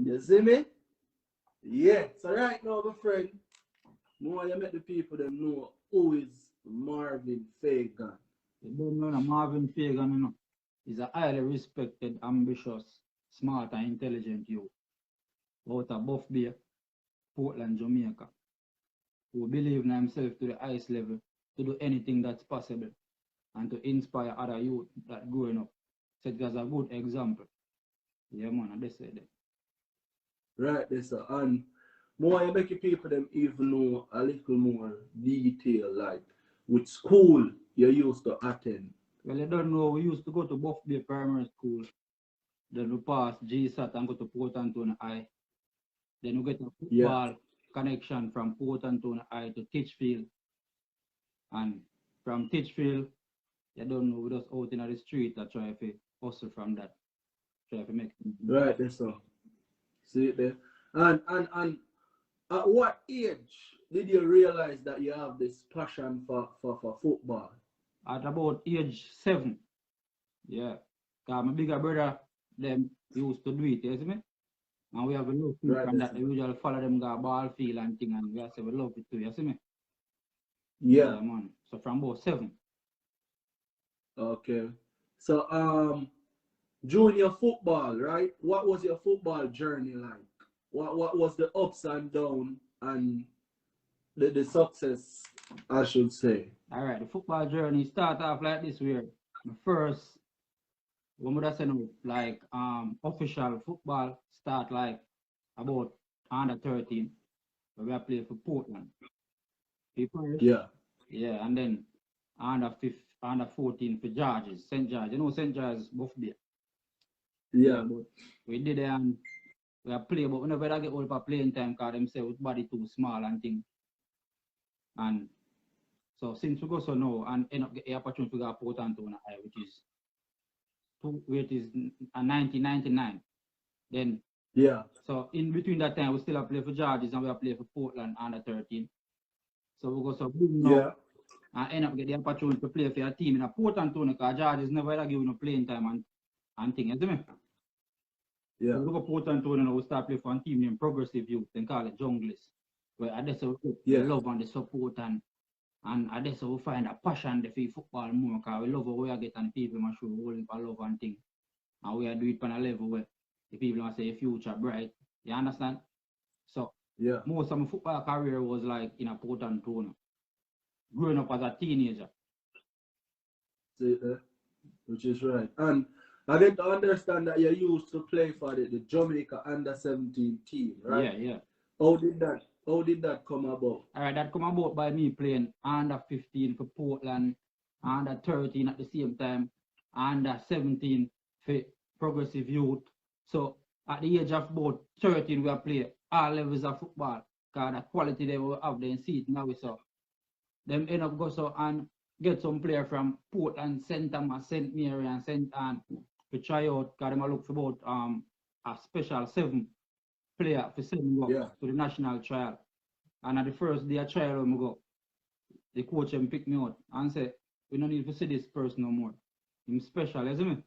You see me? Yeah. So right now, my friend, more you make the people them know who is Marvin Fagan. You don't know Marvin Fagan, is a highly respected, ambitious, smart, and intelligent youth out of Buff Bay, Portland, Jamaica, who believe in himself to the highest level to do anything that's possible and to inspire other youth that growing up. Set as a good example. Yeah, man, I just said that. Right there, sir. And more you make the people them even know a little more detail, like with school you used to attend. Well, you don't know, we used to go to Buff Bay Primary School, then we pass GSAT and go to Port Antonio High. Then we get a Yeah. football connection from Port Antonio High to Titchfield. And from Titchfield, you don't know, we just out in the street that try to hustle from that. Try to make things. Right there, sir. See it there. And at what age did you realize that you have this passion for football? At about age 7, yeah. Because my bigger brother, them used to do it, you see me? And we have a love for Right from there, that. sir. We usually follow them go ball field and thing, and we say we love it too, you see me? Yeah. Man. So from about 7. Okay. So junior football, right? What was your football journey like? What was the ups and downs and the success, I should say? All right, the football journey start off like this where the first, when we say no, like official football start like about under 13, where we play for Portland. People, Yeah. yeah, and then under 14 for Georges, St. George. You know St. George Buff Bay. Yeah. But we did it and we play, but whenever I get old for playing time, because them say with body too small and thing. And so since we go so now and end up get the opportunity to go to Port Antonio High, which is 1999. Then Yeah. so in between that time we still have play for Georges and we have play for Portland under 13. So we go so boom now Yeah. and end up get the opportunity to play for a team in a Port Antonio because Georges never give you no playing time and thing, you see me? Yeah. So we go to Port Antonio and we start playing for a team named Progressive Youth, they call it Junglers. Where I just the Yeah. love and the support and I guess we find a passion for football more because we love how we are getting people and show holding for love and thing. And we are doing it on a level where the people want to say future bright. You understand? So Yeah. most of my football career was like in a Port Antonio. Growing up as a teenager. See there? Which is right. And I get to understand that you used to play for the Jamaica under 17 team, right? Yeah. How did that come about? Alright, that come about by me playing under 15 for Portland, under 13 at the same time, under 17 for Progressive Youth. So at the age of about 13 we play all levels of football. Because the quality they will have then see it now we saw. Them end up go so and get some player from Portland, St. Thomas, St. Mary and St. Anne to try out because them look for about a special 7 player for sending up Yeah. to the national trial. And at the first day of trial when we go, the coach him pick me out and say, we don't need to see this person no more. Him special, you see me?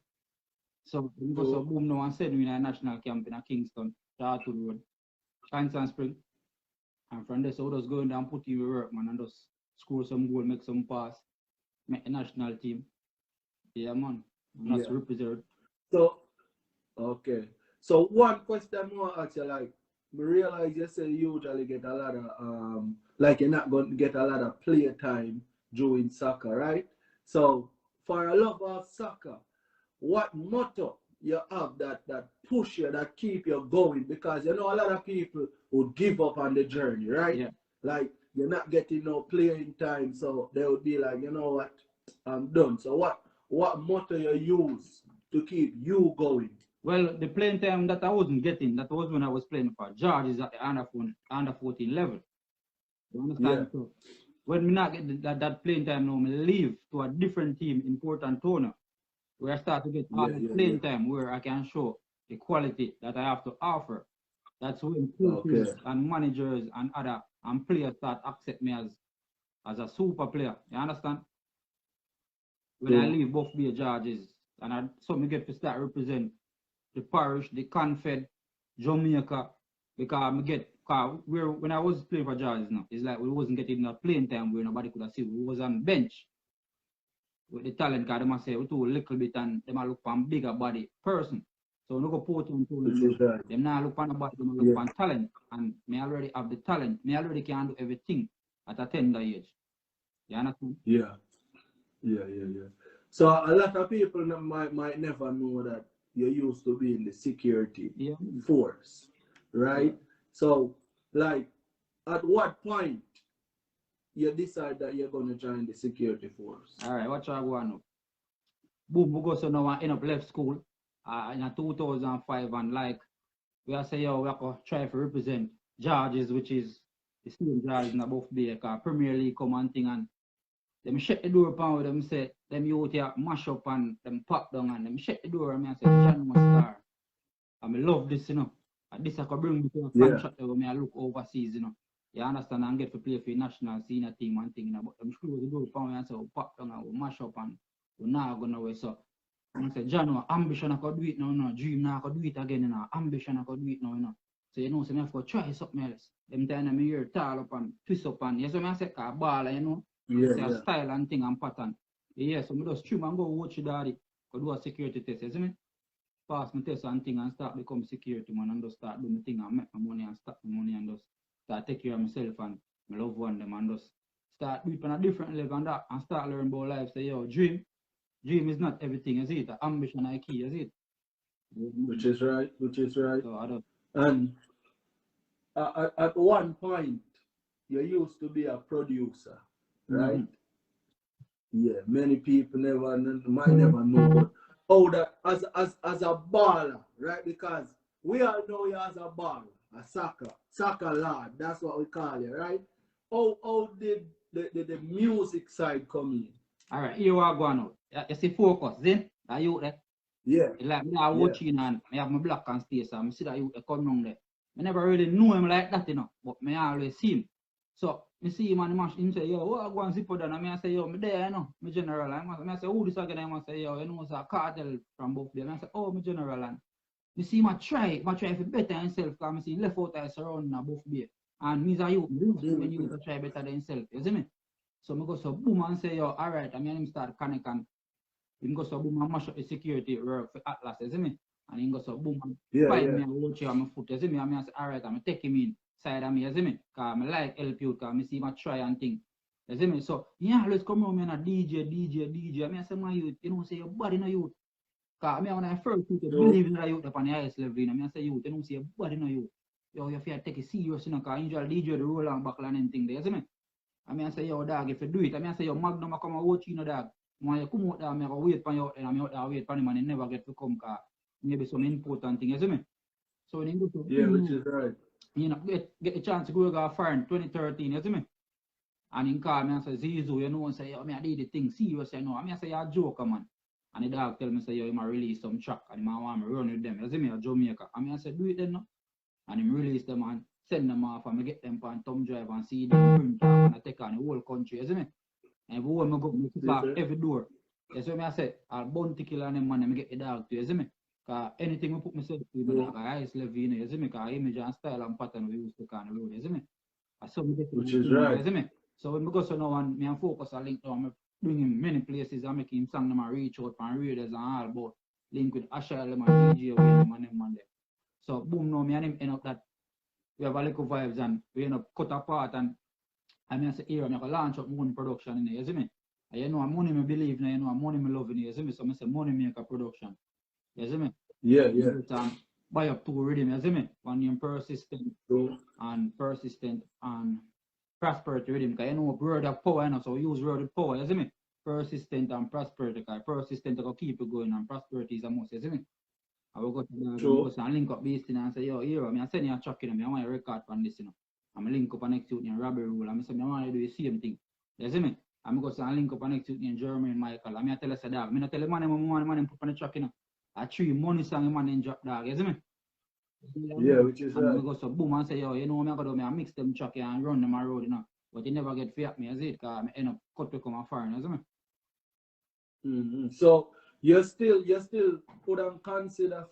So we go so boom now and send me in a national camp in a Kingston, Dartwood Road, Constant Spring. And from there, so we just go in there and put you to work, man, and just score some goal, make some pass, make the national team. Yeah, man. And that's Yeah. represent. So okay. So one question more ask you, like, we realize you say you usually get a lot of like you're not going to get a lot of play time during soccer, right? So for a lover of soccer, what motto you have that push you, that keep you going? Because you know a lot of people would give up on the journey, right? Yeah. Like you're not getting no playing time, so they would be like, you know what, I'm done. So what motto you use to keep you going? Well, the playing time that I wasn't getting, that was when I was playing for George is at the under 14 level. You understand? Yeah. So when me not get that playing time now, me leave to a different team in Port Antonio, where I start to get all the playing time where I can show the quality that I have to offer. That's when coaches and managers and other and players start accept me as a super player. You understand? When I leave both Bay Georges and so me get to start represent the parish, the confed, Jamaica, because when I was playing for Jazz, it's like we wasn't getting enough playing time where nobody could have seen. We was on bench with the talent, because they must say we do a little bit and they might look for a bigger body person. So we go put on to them now look on the body, them look on talent, and me already have the talent. Me already can do everything at a tender age. You understand? Yeah. So a lot of people might never know that you used to be in the security force, right? So, like, at what point you decide that you're gonna join the security force? All right, what you going to? Boom, we go so now I end up left school in 2005, and like we are say, yo, we are going to try to represent Georges, which is the same Georges in above Bay, because Premier League come and thing, and them shut the door upon them say, them youth here mash up and them pop down, and them shut the door, and I say, John must star. And I love this, you know. And this I could bring me to a contract where I look overseas, you know. You understand, and get to play for the national senior team and thing, you know. But them screw the door upon me and say, we pop down and we mash up and we're not going away. So I say, John, ambition I could do it now, you know. Dream now I could do it again, you know. Ambition I could do it now, you know. So you know, so I have to try something else. Them time I'm here tall up and twist up and yes, so I say a ball, you know. Say style and thing and pattern. Yeah, so I just stream and go watch your daddy. Go do a security test, you see me? Pass my test and thing and start become security man and just start do my thing and make my money and start my money and just start take care of myself and my loved one them and just start do it on a different level and that and start learning about life. Say yo, dream is not everything, is it? Ambition is key, is it? Which is right. So and at one point you used to be a producer, right? Yeah, many people might never know, but how that as a baller, right? Because we all know you as a baller, a soccer lad. That's what we call you, right? How did the music side come in? All right, here we are going out. You see focus, then that you there. Yeah. Like me, I watching and I have my black and stay, so I see that you come down there. I never really knew him like that, you know, but me always see him. So I see him and him say, yo, what I go and zip down? And I say, yo, me there, you know, me general. And I say, who this again? I say, yo, you know, it's a cartel from both them. I say, oh, me general. And you see him try for better himself, because I see him left out I surrounding both there. And me say, you, when you try better than himself, you see me? So I go so boom and say, yo, all right, and him start connect and him go so boom and mash up the security work for Atlas, you see me? And him go so boom and find me and watch you on my foot, you see me? And I say, all right, I'm take him in side of me, you see me? Because I like help you, because I see him try and thing. You see me? So he always come around me and a DJ. And I say, my youth, you know, say your body no youth. Because when I first believe in the youth upon the highest level, you know, I say youth, you know, say your body no youth. Yo, you have to take it serious, you know, because usually DJ the roll and backline and thing there, you see me? I say, yo, dog, if you do it, I say, yo, Magnum, I come and watch you, know, dog. When you come out there, I wait for you, and I'm out there wait for him, and he never get to come, because maybe some important thing, you see me? So when he go to, which is right. You know, get the chance to go to foreign 2013, you see me? And he call me and say, Zizu, you know, and say, yo, I did the thing serious, you know. I say, you're a joker, man. And the dog tell me, say, yo, he might release some track, and he might want me run with them, you see me, a Jamaica. I say, do it then, no? And him release them and send them off, and I get them on thumb drive and see them print off, and I take on the whole country, you see me? And everywhere I go, I keep off every door. You see me, I say, I'll bounty kill on them, man, and I get the dog to, you see me? Because anything I put myself to, you know, like a highest level, you see me? Because image and style and pattern we used to kind of road, you see me? So which is right. You see me? So when I go so now and me and focus on link down, I bring him many places, I make him song them and reach out and readers and all about link with Asha them and DJ them and them and there. So boom, now me and him end up that we have a little vibes and we end up cut apart and I mean I say here, I'm going to launch up money production in there, you see me? And you know, money me believe now, you know, money me love in here, you see me? So I say money make a production, you see me? Yeah. Buy up two rhythm, you see me? One name persistent and prosperity rhythm, because you know word of power, you know, so we use word of power, you see me? Persistent and prosperity, because persistent to keep it going and prosperity is a must, you see me? I will go to the link up beast and say, yo, here, I send you a truck, you know, I want to record on this, you know. I'm link up next to you in Robbery Rule. I say, I want to do the same thing. You see me? I'm going to link up next to you in Jeremy and Michael. I tell us a dog. I tell the man put on the truck, you know. I 3 money song, man, and drop dog, you see me? Yeah, which is right. I'm going to go boom and say, yo, you know, I'm going to mix them truck and run them on road, you know. But you never get fair at me, is it? Because I end up cut to come a foreign, you see me? So you still couldn't consider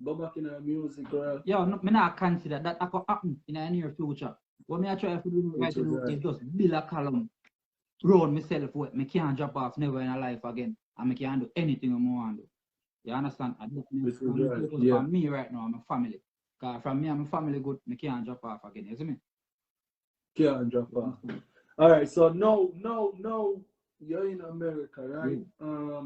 go back in the music world. Yeah, no, me not consider that could happen in the near future. What me I try to do right Which is now right. is just build a column, round myself where me can't drop off never in a life again, and me can do anything I want to do. You understand? I just Which is me right. focus Yeah. on me right now and my family. Cause from me and my family good, me can't drop off again. You see me? Can't drop You off. understand? All right. So now you're in America, right? Yeah.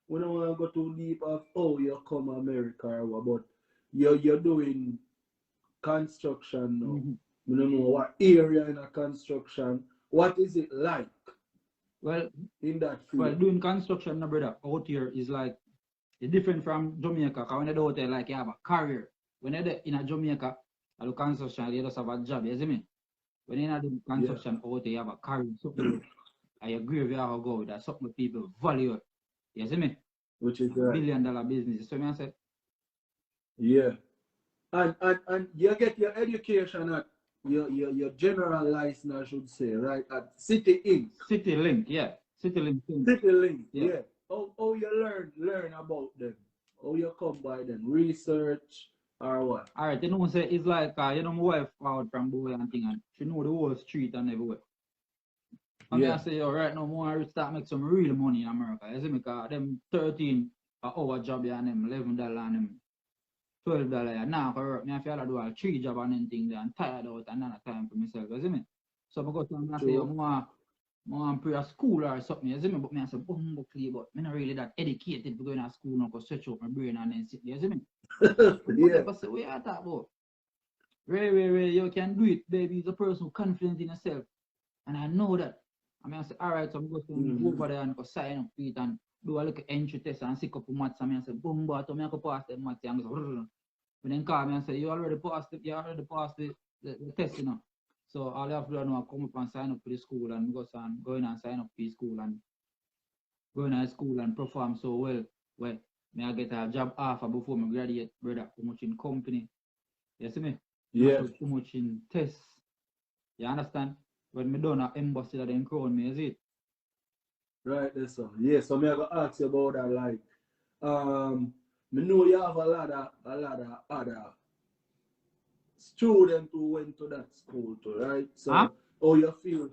We don't want to go too deep of how you come America or what, but you're doing construction now. Mm-hmm. We don't know what area in a construction. What is it like Well, in that well, field? doing construction, no brother, out here is like it's different from Jamaica. Cause when you do out there, like you have a career. When you're in a Jamaica, I do construction, you just have a job. You see me? When you're not doing Yeah. construction out there, you have a career, something. And your graveyard go with that, something people value. You see me? Which is And right. $1 billion business. So me I say, Yeah. And you get your education at your general license, I should say, right? At City Inc. City Link, yeah. City Link. City Link, Yeah. yeah. How you learn about them? How you come by them? Research or what? All right, you know, say it's like, you know, my wife out from Boy and thing, and she know the whole street and everywhere. I mean, I Yeah. say, yo, right now, more start make some real money in America. You see me? Because them 13 an hour job here and them $11 and them $12. Now, for me, I feel like do a 3 job and anything there. I'm tired out and none time for myself. You see me? So I go to them and say, yo, more pray a school or something. You see me? But me, I say, book play, but I'm not really that educated for going to school now because stretch out my brain and then sit there. You see me? Yeah. I say, what you talk about? Ray, you can do it, baby. You're a person confident in yourself. And I know that. I mean, I say, all right, so I'm going to go over there and go sign up for it and do a little entry test and see a couple maths. I mean, I say, boom, but I can pass the maths. And go, but then call me and say, you already passed the test, you know. So all you have to do now is come up and sign up for the school and go in and sign up for the school and go in school and perform so well. Well, may I get a job offer before I graduate, brother, too much in company. You see me? Yeah. Too much in tests. You understand? When me done an embassy that then crown me, is it? Right there, so yeah. So me I go ask you about that. Like, me know you have a lot of other students who went to that school too, right? So how you feel?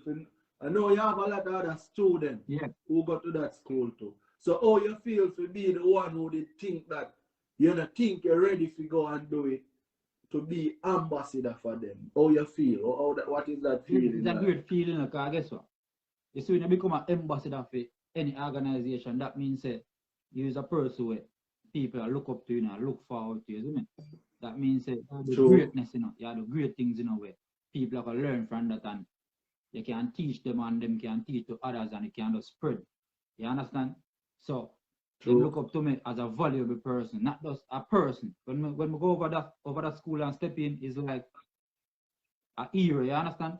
I know you have a lot of other students who go to that school too. So how you feel to be the one who did think that you don't think you're ready to go and do it to be ambassador for them? How you feel? What is that feeling? It's a great feeling, like, I guess what? You see, when you become an ambassador for any organization, that means you're a person where people look up to you and look forward to you, isn't it? That means you have the greatness, you know, you have the great things, you know, where people can learn from that and you can teach them and them can teach to others and it can just spread. You understand? So they look up to me as a valuable person, not just a person. When we go over that school and step in, it's like a hero, you understand?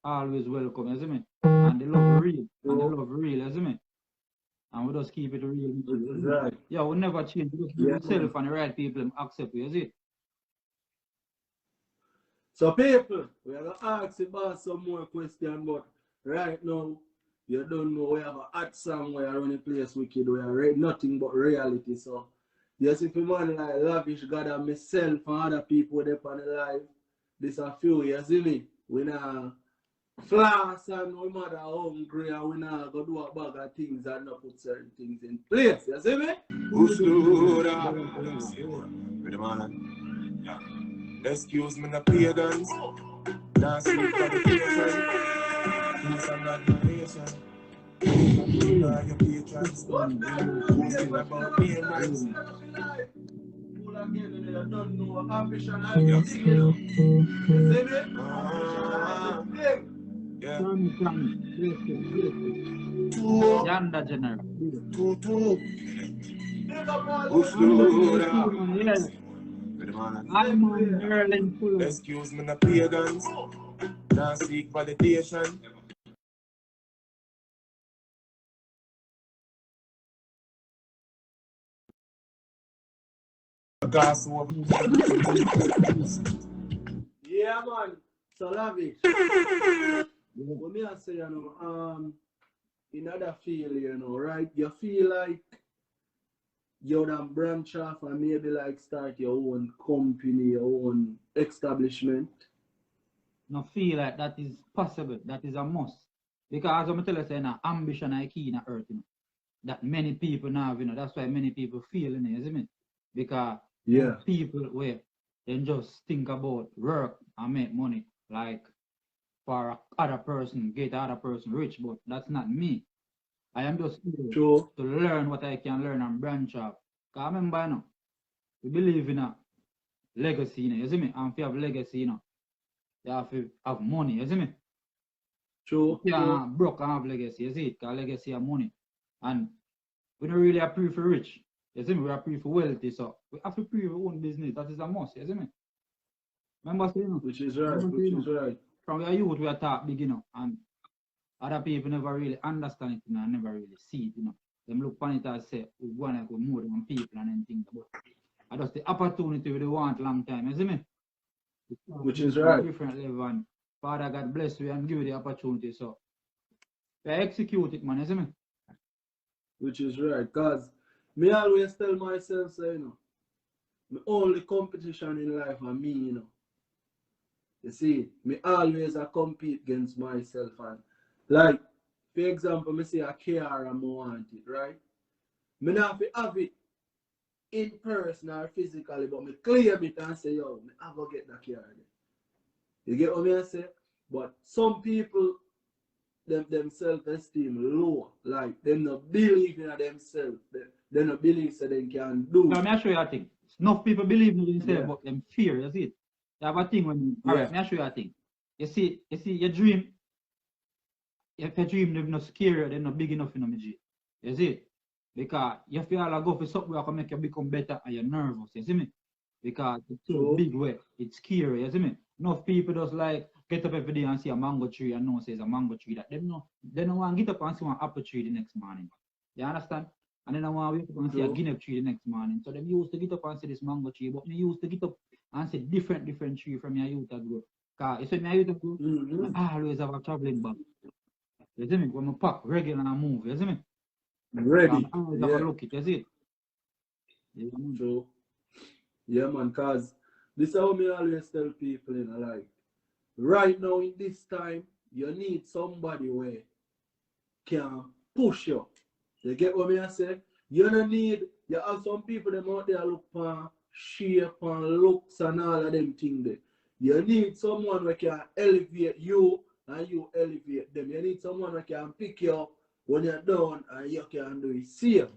Always welcome, you see me? And they love real, you see me? And we just keep it real. Right. Yeah, we never change. We just be yourself and the right people accept you, you see? So people, we are going to ask you about some more questions, but right now, you don't know, we have a hot song where I run a place wicked, we are nothing but reality. So, yes, if you man like Lavish, God and myself and other people there on the live, this a few, you see me? We now floss and we mother hungry and we now go do a bag of things and not put certain things in place, you see me? Excuse me, the pagans. That's the qualification. Peace and admiration. Your patrons. Who's still about payments? Again, I don't know ambition and everything, you know. See me? Yeah. Yanda General. Excuse me, the pagans. Now seek validation. Yeah, man. So, Lavish. When me I say, you know, in other field, you know, right? You feel like you then branch off and maybe like start your own company, your own establishment? No feel like that is possible. That is a must. Because I'm tell you, say, ambition is key in the earth, that many people now, that's why many people feel in it, you see me? Because people where they just think about work and make money, like for other person, get other person rich, but that's not me. I am just here to learn what I can learn and branch off. Because remember, we believe in a legacy, you see me? And if you have legacy, you have to have money, you see me? True. Yeah, broke and have legacy, you see it? Because legacy have money. And we don't really approve for rich. You see me? We approve for wealthy, so we have to prove our own business. That is a must, you see me? Remember, which is right, right. From your youth, we are taught big, and other people never really understand it, and never really see it, Them look upon it and say, we want to go more than people and anything. But I just the opportunity we want long time, you see me? Which is right. Different level, and Father God bless you and give you the opportunity, so we execute it, man, you see me? Which is right, because me always tell myself, say, my only competition in life are me, You see, me always I compete against myself, and like, for example, me say a car and I want it, right? Me not have it in person or physically, but me claim it and say, yo, me have to get that car. You get what I say? But some people, them self-esteem low, like them not believe in themselves. They not believe so they can do. Let me show you a thing. Enough people believe in themselves, but them fear, you see it? You have a thing when you, alright, let me show you a thing. You see your dream, if your dream they're not scary, they're not big enough in the G. You see it? Because you feel like go for something that can make you become better and you're nervous, you see me? Because it's so big way, it's scary, you see me? Enough people just like get up every day and see a mango tree and know say it's a mango tree that they don't want to get up and see one apple tree the next morning. You understand? And then I want to wake up and see a guinea tree the next morning. So them used to get up and see this mango tree, but me used to get up and see different tree from your youth that grow. Because you see my youth that grow, I always have a traveling bag. You see me? When I pack regular and move, you see me? Ready. I always have a look it, you see it? Yeah, true. Yeah, man, because this is how me always tell people, like, right now in this time, you need somebody where can push you. You get what I say? You don't need, you have some people them out there look for shape and looks and all of them things there. You need someone who can elevate you and you elevate them. You need someone who can pick you up when you're done and you can do it same.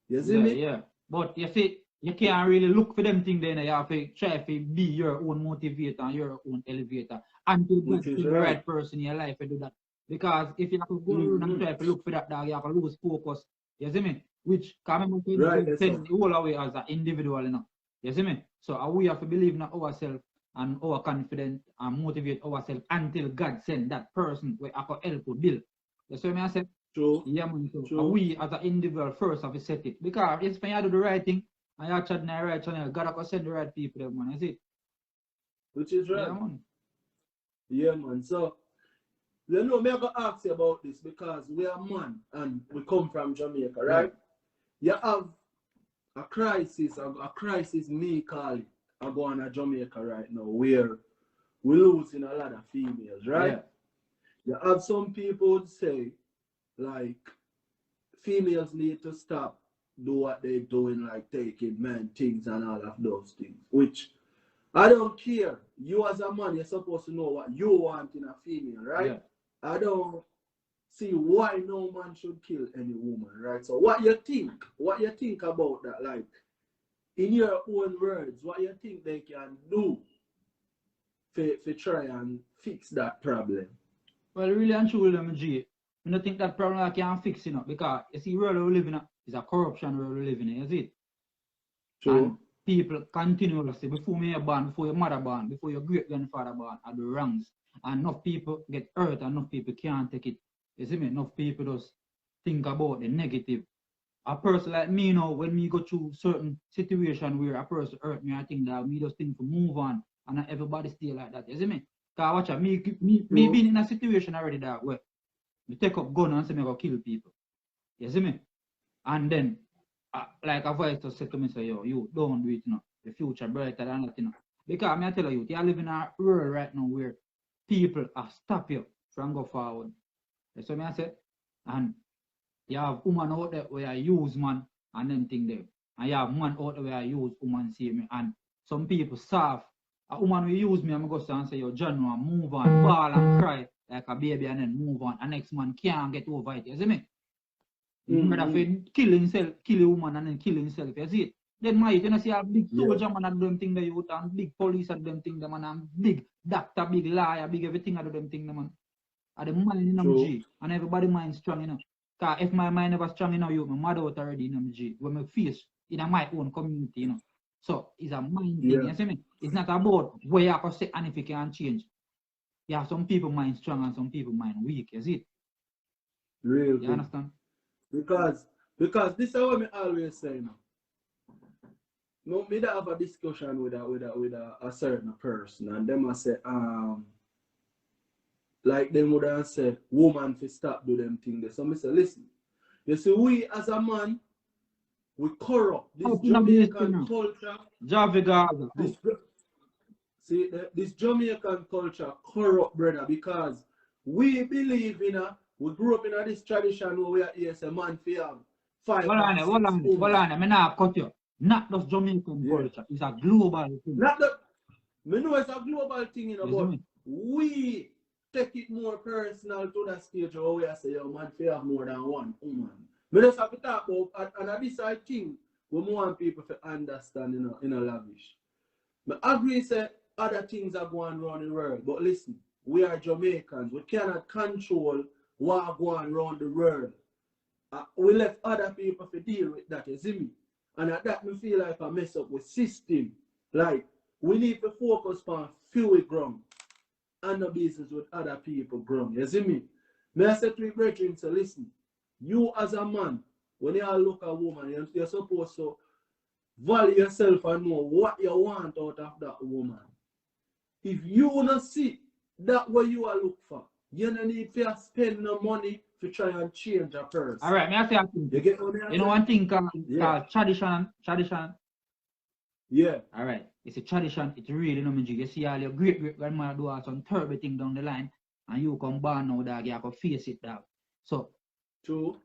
You see me? Yeah. But you see, you can't really look for them things then. You have to try to be your own motivator and your own elevator until you get the right person in your life to do that. Because if you have to go around and try to look for that dog, you have to lose focus. You see me? Which can make you send the whole away as an individual, You see me? So we have to believe in ourselves and our confidence and motivate ourselves until God send that person where I can help to build. You see me? I said, true. Yeah, man. So we as an individual first have to set it. Because it's when you do the right thing and you're chatting the right channel, God can send the right people there, man. You see? Which is right. Yeah, man. Yeah, man. So, me I'm going to ask you about this because we are man and we come from Jamaica, right? You have a crisis me call it, I go on a Jamaica right now where we're losing a lot of females, right? You have some people say, like, females need to stop do what they're doing, like taking men things and all of those things, which I don't care. You as a man, you're supposed to know what you want in a female, right? I don't see why no man should kill any woman, right? So what you think about that, like, in your own words, what you think they can do to try and fix that problem? Well, really and truly, G, I don't think that problem I can fix, because you see, world we live in is a corruption world we live in, you see it? True. And people continuously, before me born, before your mother born, before your great grandfather born, are the wrongs. And enough people get hurt, and enough people can't take it. You see me? Enough people just think about the negative. A person like me now, when me go through certain situation where a person hurt me, I think that me just think to move on, and not everybody stay like that. You see me? Cause watch out, me being in a situation already that where me take up gun and say me go kill people. You see me? And then like a voice to say to me, say, yo, you don't do it, you know. The future brighter than that, you know. Because I tell you, you live in a world right now where people are stop you from go forward. That's what I say. And you have woman out there where I use man and them thing there. And you have man out there where I use woman see me. And some people soft. A woman will use me, I'm going to go and say, yo, John, move on, bawl and cry like a baby and then move on. And next man can't get over it. You see me? Brother kill himself, kill a woman and then kill himself. You see it? Then my you know see a big soldier man and them thing the youth and big police and them thing them and big doctor, big lawyer, big everything and them thing them man. And the mind in them G. And everybody mind strong, you know. Cause if my mind never strong enough, you, my mother out already in them G. When my face in my own community, you know. So it's a mind thing, you see me? It's not about where you can say and if you can change. You have some people mind strong and some people mind weak, you see it? Real. You understand? Because this is what I always say, you know. No, me have a discussion with a certain person, and them I say, like them would have said, woman fi stop do them things. So I say, listen, you see, we as a man, we corrupt this Jamaican culture. This Jamaican culture corrupt, brother, because we believe in we grew up in this tradition where we are here, a man fi have 5 Hold on, I'm not cut you. Not just Jamaican culture, it's a global thing. Not that, me know it's a global thing, you know, but we take it more personal to the stage where we say, yo, man, fi have more than one woman. Me just have to talk about, and this I think we want people to understand, you know, in a lavish. I agree, say other things are going around the world, but listen, we are Jamaicans. We cannot control what going around the world. We left other people to deal with that, you see me? And at that, me feel like I mess up with system. Like, we need to focus on few ground and no business with other people ground. You see me? May I say to you, brethren, so listen, you as a man, when you look at a woman, you're supposed to value yourself and know what you want out of that woman. If you want to see that what you are looking for, you don't need to spend no money to try and change a person. All right, may I say a thing? You get what I mean? You know one thing called tradition? Yeah. All right. It's a tradition. It's really no magic. You see all your great-great-grandmother do some terrible thing down the line, and you come born now, dog, you have to face it, dog. So,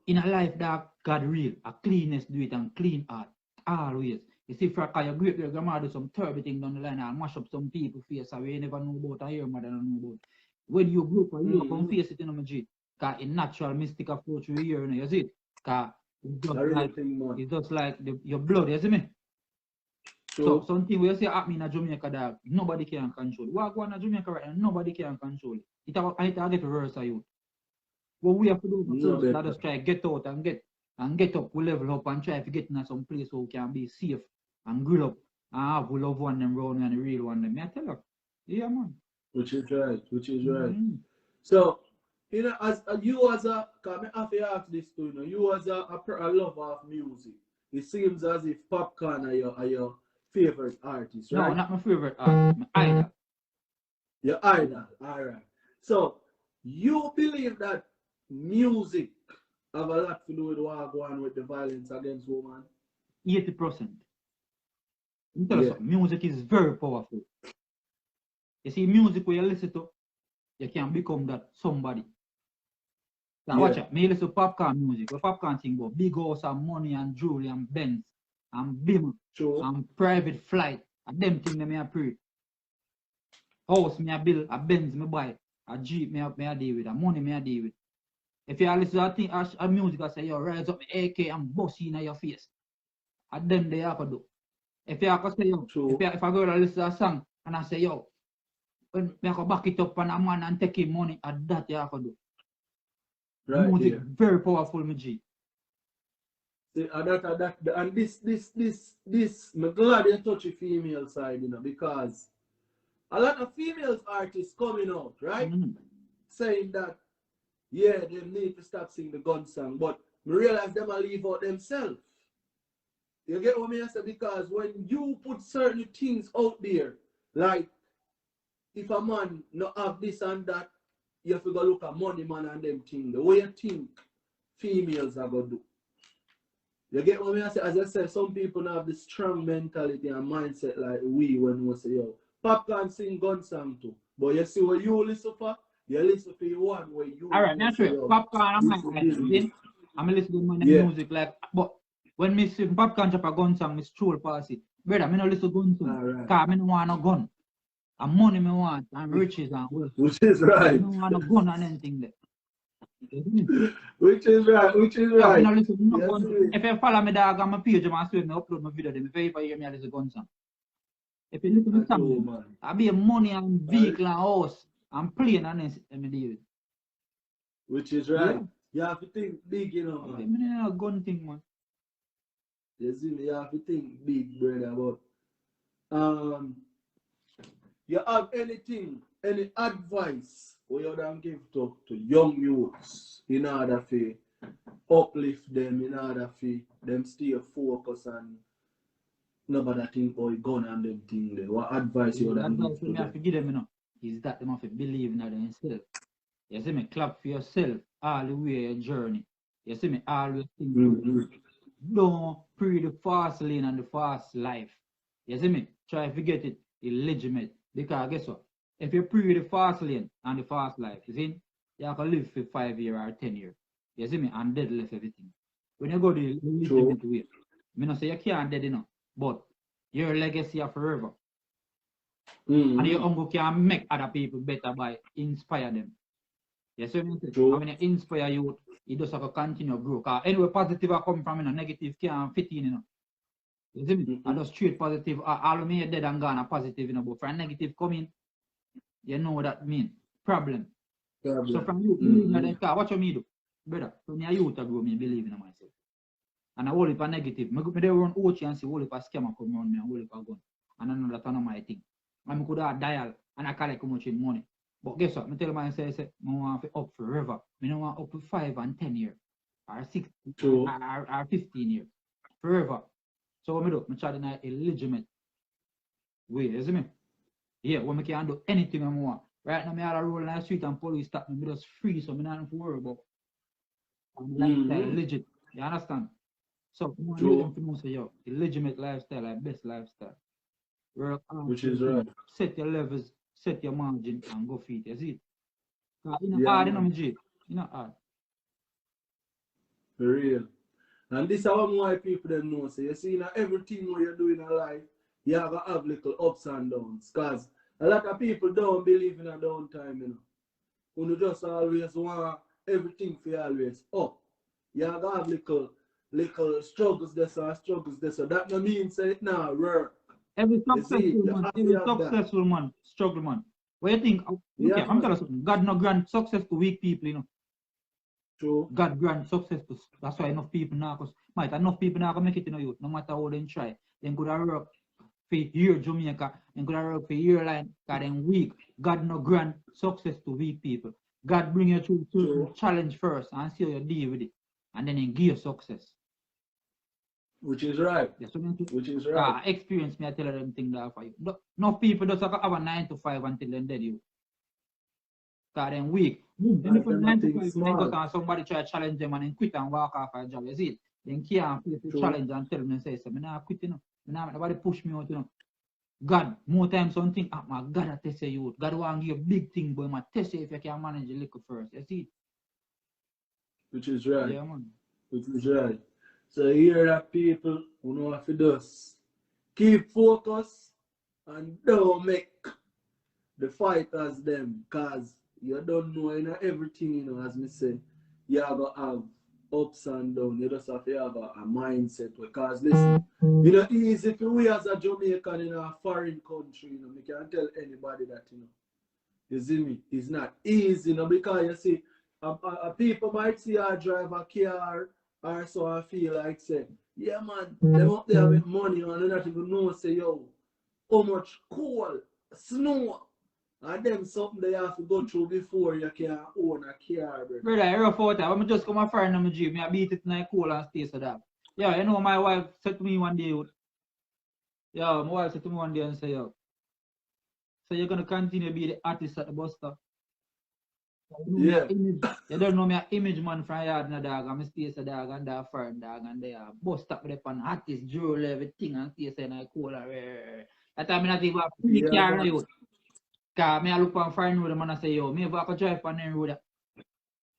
in a life, dog, God real, a cleanness do it and clean heart, always. You see, for your great-great-grandmother do some terrible thing down the line and mash up some people face that you never know about, and your mother don't know about. When you grow up, you come face it in a magic. Because a natural mystic approach to you, you see it? Because it's just like your blood, you see me? So something we say happen in Jamaica, dog, nobody can control. What going on in Jamaica right now, nobody can control it. It get reverse of you. What we have to do is just try get out and get up, we level up and try to get in some place where we can be safe and grow up and have a love one them round and the real one them. I tell you. Yeah, man. Which is right. So, you know, as you as a, because I have to ask this too, you know, you as a lover of music, it seems as if Popcorn are your favorite artist, right? No, not my favorite artist, my idol. Your idol, alright. So, you believe that music have a lot to do with what going on with the violence against women? 80%. You tell us something, music is very powerful. You see, music when you listen to, you can become that somebody. Now watch it. Me listen to Popcorn music. Where Popcorn sing about big house and money and jewelry and Benz and BIM and private flight. And them things that me a pray. House me a build, a Benz me buy, a Jeep me a deal with, a money me a deal with. If you listen to a thing, a music, I say, yo, rise up my AK and bust in your face. And then they have to do. If you have to say, yo, if I go to listen to a song and I say, yo, when I go back it up on a man and take him money, and that you have to do. Right, music very powerful, my G. See, and this, I'm glad you touch the female side, you know, because a lot of female artists coming out, right? Saying that, yeah, they need to stop singing the gun song, but we realize them will leave out themselves. You get what I say? Because when you put certain things out there, like if a man not have this and that, you have to go look at money man and them things. The way you think females are going to do. You get what I say? As I said, some people now have the strong mentality and mindset like we when we say, yo, Popcorn sing gun song too. But you see what you listen for? You listen for the one where you Alright, know that's say, right. yo, Popcorn, I'm this like, is this. I'm listening to Yeah. music like, but when me see Popcorn drop a gun song, me stroll past it. Brother, me no listen to gun song. Alright. Cause me no want no gun. And money me want, and riches and wealth. Which is I right. don't want no gun and anything there. Which is right. Which is Yeah, right. me no listen to no Yes, gun. it is. If you follow me dog on my page, I'm swear me upload my video, then if you hear me, I listen to gun song. If you listen to That's all, something, man. I be a money and vehicle and house and plane and then let me deal with. Which is right. Yeah. You have to think big, you know, Okay, man. me no gun thing, man. You see me, you have to think big, brother. But you have anything, any advice where you don't give to young youths in order to uplift them, in order for them stay focused and nobody think about gun and them thing there. What advice you The don't advice give me to have to them? give them, is that they have to believe in themselves. You see me, clap for yourself all the way your journey. You see me, always think don't pre the fast lane and the fast life. You see me, try to get it illegitimate. Because guess what? If you pre the fast lane and the fast life, you see, you can live for 5 years or 10 years. You see me, and dead left everything. When you go the legitimate way, I not say you can't dead enough, but your legacy are forever. And your uncle can make other people better by inspire them. You see what I mean? And when you inspire you, it just have to continue to grow. Because anyway, positive are coming from, negative can't fit in, You see me? I just straight positive. All of me dead and gone are positive, but for a negative coming, you know what that mean. Problem. So from you, believe in that, what you me do? Brother, from your youth to grow, me believe in myself. And I hold it for negative. I dey run Ochi and see hold it for scammer come around me and hold it for gun. And I know that's not my thing. And I could have dial and I collect how much in money. But guess what? I tell myself, I want to up forever. I don't want up to 5 and 10 years. Or 6 or 15 years. Forever. So what I do? I try to do a legitimate way. You see me? Yeah, when I can do anything I want. Right now, I had a roll in the street and police stop me. I just free, so I don't have to worry about. And lifestyle legit. You understand? So, I want them to know, say, yo, the legitimate lifestyle, like best lifestyle. Work hard, which is right. set your levels, set your margin, and go feed. You see it? You know, hard, you know, G. You know, hard. For real. And this is how more people them know. So you see, now everything what you're doing in life, you have to have little ups and downs. Because a lot of people don't believe in a downtime, You just always want everything for always up. You have to have little struggles this or struggles this. So that no means say it now work. Every successful man, struggle man. What you think? Okay, I'm telling you something. God no grant success to weak people, True. God grant success to. That's why enough people now, because enough people now can make it, youth. No matter how they try, they could have work for year Jamaica, they could have work for year line, because they weak. God no grant success to weak people. God bring you through to challenge first and see how you deal with it, and then give you success. Which is right. Yeah, so which is right. Experience me, I tell them things that for you. No people just have a 9 to 5 until they're dead you. Because they're weak. Then from 9 to 5, then go to somebody try to challenge them and then quit and walk off a job. You see it? Then can't face the challenge and tell them and say, I'm not quit, Nobody push me out, God, more times something, my God, I test you. God want to give you a big thing, but I test you if you can manage a little first. You see it? Which is right. Yeah, man. Which is right. So here that people who know if it does keep focus and don't make the fighters them, cause you don't know everything, as me say, you have to have ups and downs. You just have to have a mindset. Because listen, easy for we as a Jamaican in a foreign country, we can't tell anybody that, You see me? It's not easy, because you see, people might see I drive a car or so I feel like say, yeah man, them up there with money and they not even know say, yo, how much coal, snow, and them something they have to go through before you can own a car, bro. Brother, I rough out that. When I just come a friend on my gym, I beat it in the cool and stay so that. Yeah, my wife said to me one day, my wife said to me one day and say, yo, so you're gonna continue to be the artist at the bus stop? Yeah. You don't know me a image man from yard na dog, and I stay a dog and that firm dog and they are bust up with the pan artist jewel everything and stay saying I cool that time I not even free car now. Cause me I look on foreign road man I say yo, me if I could drive on the road.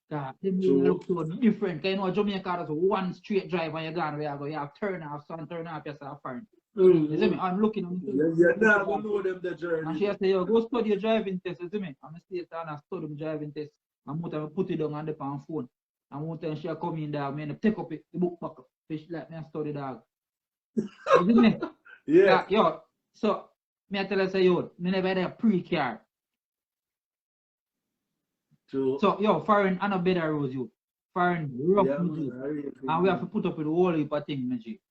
Cause them look so different. Cause you know Jamaica is one straight drive and you gone where you go, you have turn off, yourself foreign. You see me? I'm looking on you're not gonna know them the journey. and she say, yo, go study your driving test, you see me? I'm stay down and study my driving test. I'm going to put it down on the phone. I'm going to she come in dog, me take up the book back up. Fish like me and study dog. You see me? Yeah. Yo, so me I tell her say, yo, me never had a pre-car. True. So yo, foreign and a better rose you. Foreign rough me and we have to put up with the whole heap of things, me G.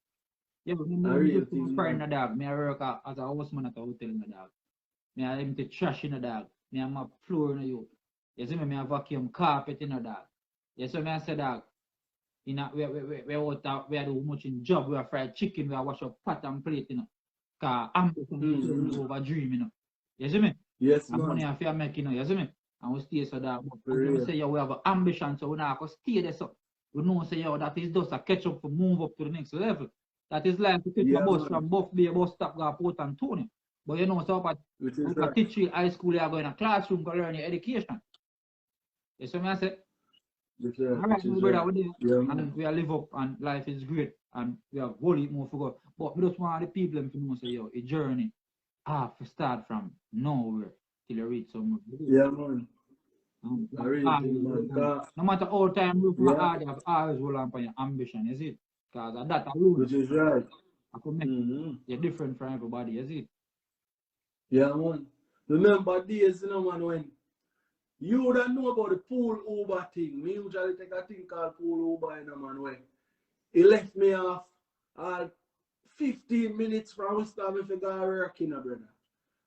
Yeah, me foreign a dog. Me I work as a houseman at a hotel in the dog. Me I empty trash in the dog. Me I mop floor in the youth. You see me, me I vacuum carpet in the dog. You see me I say dog. You know, we are do much in job, we are fried chicken, we are wash up pot and plate, you know. Cause ambition over dream, you know. You see me? Yes, and man. money I feel make, you know, you see me? And we stay so that we say yo, we have an ambition, so we not go stay there so. We know say yo, that is just a catch up to move up to the next level. That is like to take a bus from Buff Bay bus stop go Port and Tony. But you know, so but teach you high school, you are going to classroom to learn your education. You see me I say? Alright, my brother, and we are live up and life is great and we have whole heap more to go. But we just want the people to know say yo, a journey have to start from nowhere till you reach somewhere. Yeah, man. No matter how time you look hard, you have always roll on for your ambition, is it? Because that alone, which is right. I could make you different from everybody, is it? Yeah, man. Remember days, you know, man, when you don't know about the pool Uber thing. Me usually take a thing called pool Uber, you know, man, when he left me off 15 minutes from West Ham if I go work, you know, brother.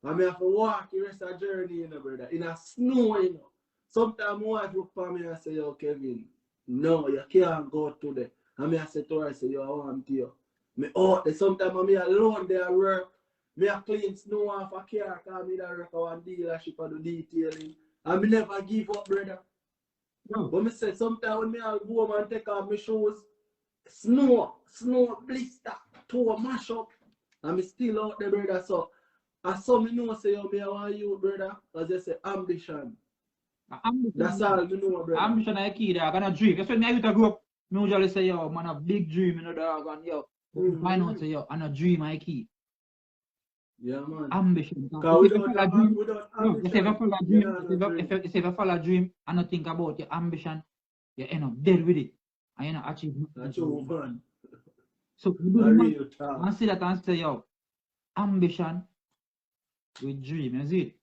And I have to walk the rest of the journey, you know, brother, in a snow, you know. Sometimes my wife look for me and say, yo, Kevin, no, you can't go today. And I say to her, I say, yo, I want you. Me out there. Sometimes I'm alone there at work. Me a clean snow off a car, because me there work on dealership and do detailing. And me never give up, brother. No. But me say, sometimes when me I'll go home and take off my shoes, snow blister, toe mash up. And me still out there, brother. So, as some me know say, yo, me I want you, brother. As you say, ambition. That's all me know, brother. Ambition is key, dog. And a dream. That's when I used to grow up. Me usually say, yo, man, a big dream, you know, dog. And yo, find out, say, yo, and a dream is key. Yeah, man. Ambition. If you follow a dream and not think about your ambition, you end up dead with it. And you not achieve nothing. That's true, man. So you do and see that and say, yo, ambition with dream, is it?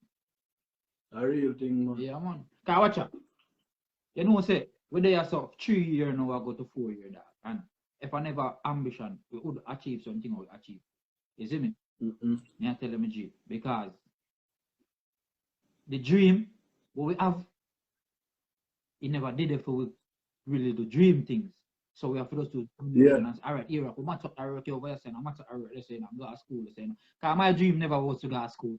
A real thing, man. Yeah, man. Cause watch out. You know, say, when they are so 3 years now, I go to 4 years, that. And if I never ambition, we would achieve something I would achieve. You see me? I tell them, G, because the dream, what we have, it never did it for we really do dream things. So we have to do all right, here, I'm not over here saying, I'm not saying, I'm going to school, saying, because my dream never was to go to school.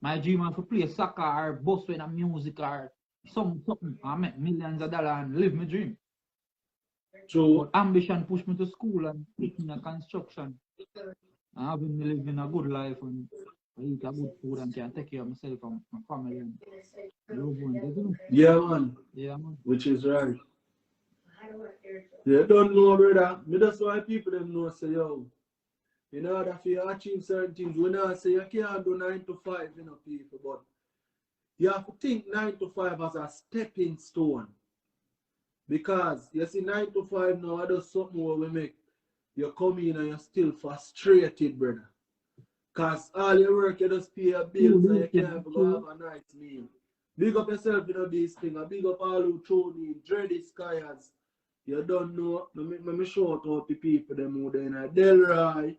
My dream was to play soccer or bus with a music or something. I make millions of dollars and live my dream. True. But ambition pushed me to school and put me in construction. And having me living a good life and eat a good food and can take care of myself and my family and love one. Yeah, man. Yeah, man. Which is right. You don't know, brother. Me just want people them know say, yo, in order for you to achieve certain things, we not say you can't do 9 to 5, you know, people, but you have to think 9 to 5 as a stepping stone. Because you see 9 to 5 now, I do something where we make you come in and you're still frustrated, brother. Because all your work, you just pay your bills and you can't even go have a nice meal. Big up yourself, you know, these things. And big up all who throw in dready skiers. You don't know. Let me shout out the people them who they in a Delroy.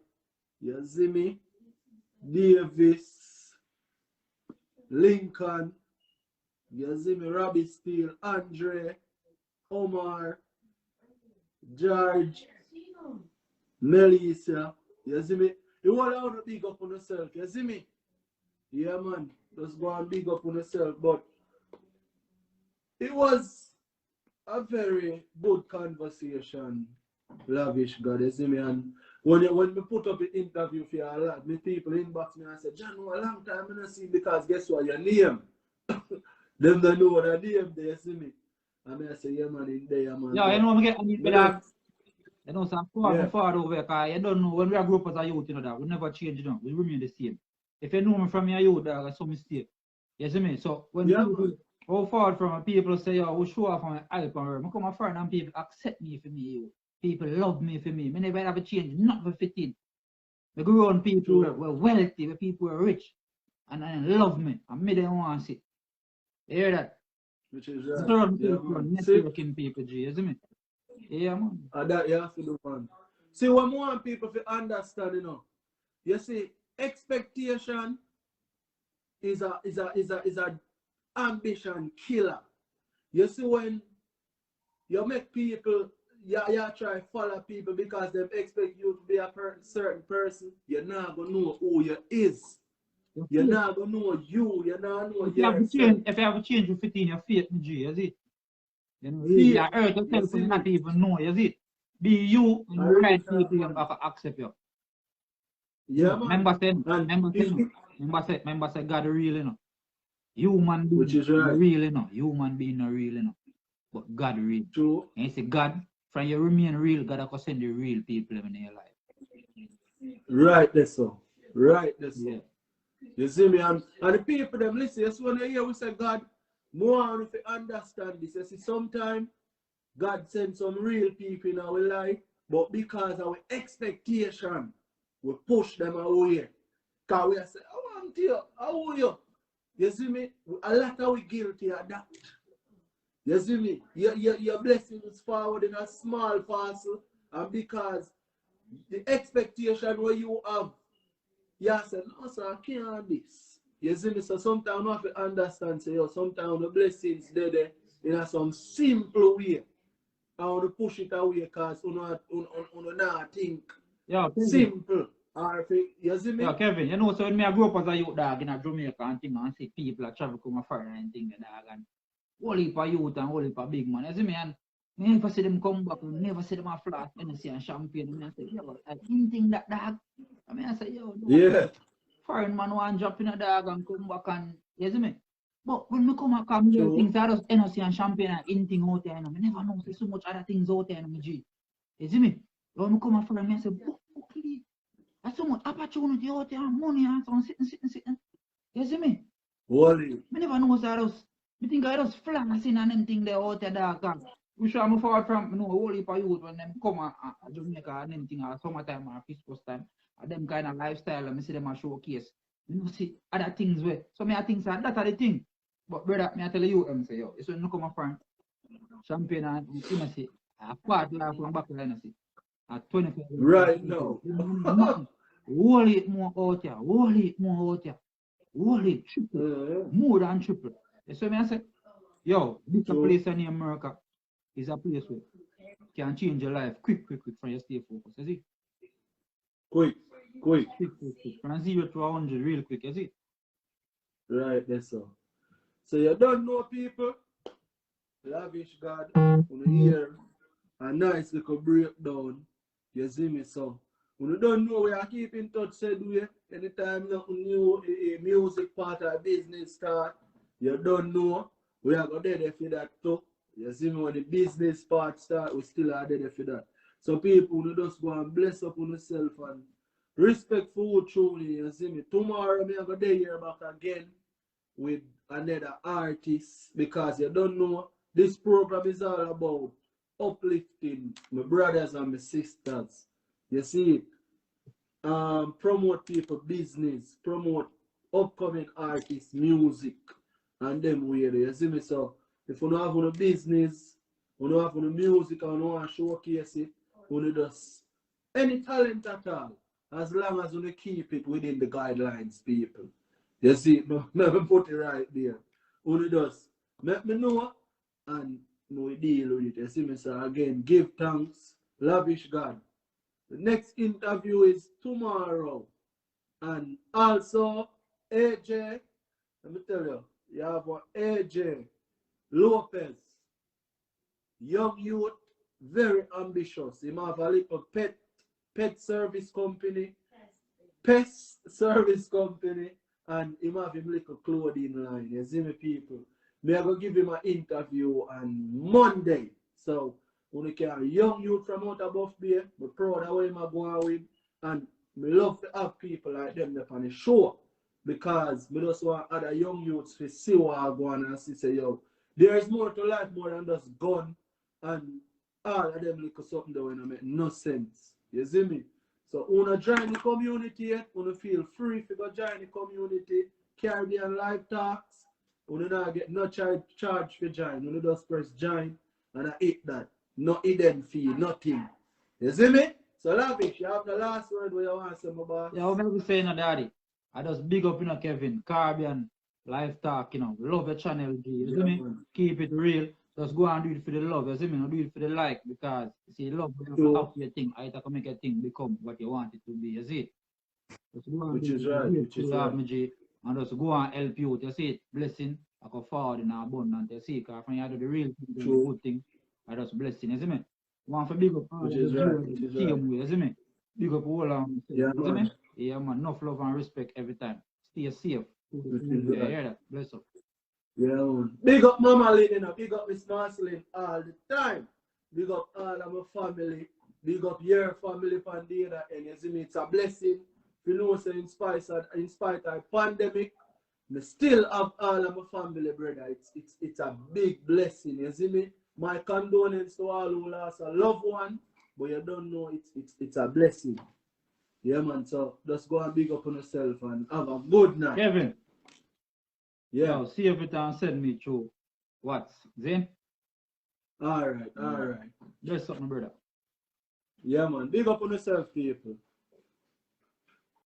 You see me? Davis. Lincoln. You see me? Robbie Steele. Andre. Omar. George. Melissa. You see me? You want to big up on yourself. You see me? Yeah, man. Just go and big up on yourself. But it was a very good conversation, lavish God, you see me. And when we put up an interview for a lot, me people inbox me and say, John, a long time I don't see because guess what, your name. Them don't know what I name there, you see me. And I say, yeah man, in there, man. Yeah, you know, I mean, But you know, some yeah. far over because you don't know when we are grew up as a youth, you know that we never change, you know, we remain the same. If you know me from your youth, dog, some mistake. You see me? So when Yeah, people man. go forward from people say, yo, we show off on my help and work, I come a friend and people accept me for me, you. People love me for me. I never have a change, not for fitting. I grew on people who were wealthy, where people were rich, and love me. And me don't want to see. You hear that? Which is right. Certain Yeah, people, man. See? networking people, G, you see me? Yeah, man. And that you have to do, man. See, what we want people to understand, you know. You see, expectation is a ambition killer. You see, when you make people, you try to follow people because they expect you to be a certain person, you're not going to know who you is. You're not going to know you. You're not going to know yourself. If you have a change, you fit in your faith, G, you see? You know, Fear. you hurt yourself when you not even know, you see? Be you and the right people you have to accept you. Yeah, man. Remember say God real, you know. Human being, which is right. Real, you know. Human being not real, you know. But God real. True. And you say God, from you remain real, God will send the real people in your life. Right there, so. Right there, so. Yeah. You see me? And the people them listen, yes, when they hear we say God, more if you understand this. You see, sometimes God sends some real people in our life, but because our expectation, we push them away. Because we say, I want you, how are you? You see me? A lot of we guilty of that. You see me? Your blessing is forward in a small parcel, and because the expectation where you have, you say, no, sir, I can't have this. You see me? So sometimes you have to understand, say, yo, sometimes the blessings there in some simple way. I want to push it away because you not think simple. Or you see me? Yeah, Kevin, you know, so when I grew up as a youth dog in Jamaica and thing and see people that travel come foreign and thing and dog and whole heap of youth and whole heap of big man. You see me? And I never see them come back, I never see them a flat Hennessy and champagne. And I say, yo, I didn't think that dog. I mean, I say, yo, yeah. Foreign man want drop in a dog and come back and you see me? But when we come here, things are just Hennessy and champagne and anything out there, I never know see so much other things out there, G. You see me? When we come from I say, there's so much opportunity out there, money and so on, sitting. You see me? Holy. I never know that us. I think I just flashing and anything there out there, dog. We should have forward from, you know, whole heap of youth when them come to Jamaica and anything, or summertime or Christmas time, and them kind of lifestyle, and I see them a showcase. You know, see other things where. So I think that are the thing. But brother, me I tell you, say, yo, it's when you come from champagne and you know, see, a part laugh from back there, see. At 25. Right now. Whole it more out here. Whole it more out here. Whole it triple. More than triple. You see me I say, yo, this a place in America is a place where can change your life quick from your stay focused. You see? Quick. From 0 to 100 real quick, you see? Right, that's so. So you don't know people, lavish God, on hear a nice little breakdown. You see me, so. When you don't know, we are keep in touch, said we. Anytime new music part of business start, you don't know, we are going to there for that too. You see me, when the business part start, we still are there for that. So people, you just go and bless up on yourself and respect for truly. You see me, tomorrow I'm going to here back again with another artist, because you don't know, this program is all about uplifting my brothers and my sisters. You see, promote people business, promote upcoming artists, music, and them way. You see me? So if you don't have no business, you don't have no music, and you want to showcase it, you just any talent at all, as long as you keep it within the guidelines, people. You see, let me put it right there. You just let me know and we deal with it. You see me? So again, give thanks, lavish God. The next interview is tomorrow. And also, AJ, let me tell you, you have one AJ Lopez, young youth, very ambitious. He have a little pet service company, pest service company, and he have him little clothing line. You see me, people? Me I go give him an interview on Monday. So when you can young youth from out of Buff Bay, I'm proud of where I'm going with, and me love to have people like them up on the show because me just want other young youths to see what I go on and see say yo, there is more to life more than just gun and all of them little something that don't make no sense. You see me? So wanna join the community yet, wanna feel free to go join the community, Caribbean Live Talks. Wanna not get no charge for join. Wanna just press join and I hit that. No hidden fee, nothing. You see me? So Lavish, you have the last word where you want to say about. Yeah, what I'm saying, daddy. I just big up, Kevin, Caribbean Live Talk, love your channel, G. You see me? Man. Keep it real. Just go and do it for the love, you see me? Not do it for the like, because you see, love will help your thing. I can make a thing become what you want it to be, you see? Just go and Which do is it. right, which is right. Me, G, and just go and help you out, you see it? Blessing, I go forward in abundance, you see? Because when you do the real thing, the good thing, I just blessing, you see me? One for big up, Which is right, which is right. you see me? Big up all on, Yeah, you see man. me? Yeah, man, enough love and respect every time. Stay safe. Which is Yeah, right. hear that? Bless up. Yeah, man. Big up Mama Lynn, big up Miss Marceline all the time. Big up all of my family. Big up your family from the other end. You see me? It's a blessing. You know, so in spite of pandemic, I still have all of my family, brother. It's a big blessing. You see me? My condolence to all who lost a loved one, but you don't know it's a blessing. Yeah, man. So just go and big up on yourself and have a good night. Kevin. Yeah. Yo, see if it and send me through. What? Zin? All right. There's something, brother. Yeah, man. Big up on yourself, people.